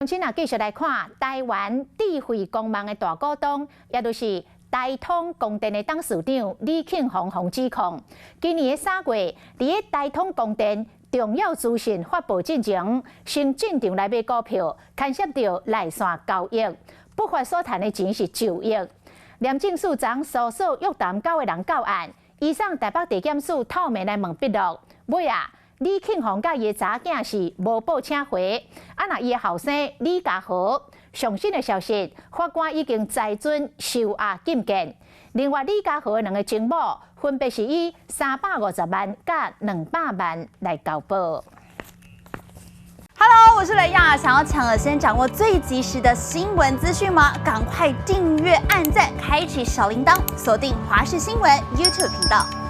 今啊，继续来看台湾智慧公梦的大股东，也就是台通供电的董事长李庆宏指控，今年的3月，伫台通供电重要资讯发布进前，先进场来买股票，牵涉到内线交易，不法所赚的钱是9亿。廉政署长搜索约谈9个人到案，移送台北地检署透明来问笔录，尾啊。李庆宏甲伊的查囝是无报请回，若伊的后生李家豪，上新的消息，法官已经裁准收押禁见。另外，李家豪2个情某分别是以350万甲200万来交保。Hello， 我是雷亚，想要抢了先掌握最及时的新闻资讯吗？赶快订阅、按赞、开启小铃铛，锁定华视新闻 YouTube 频道。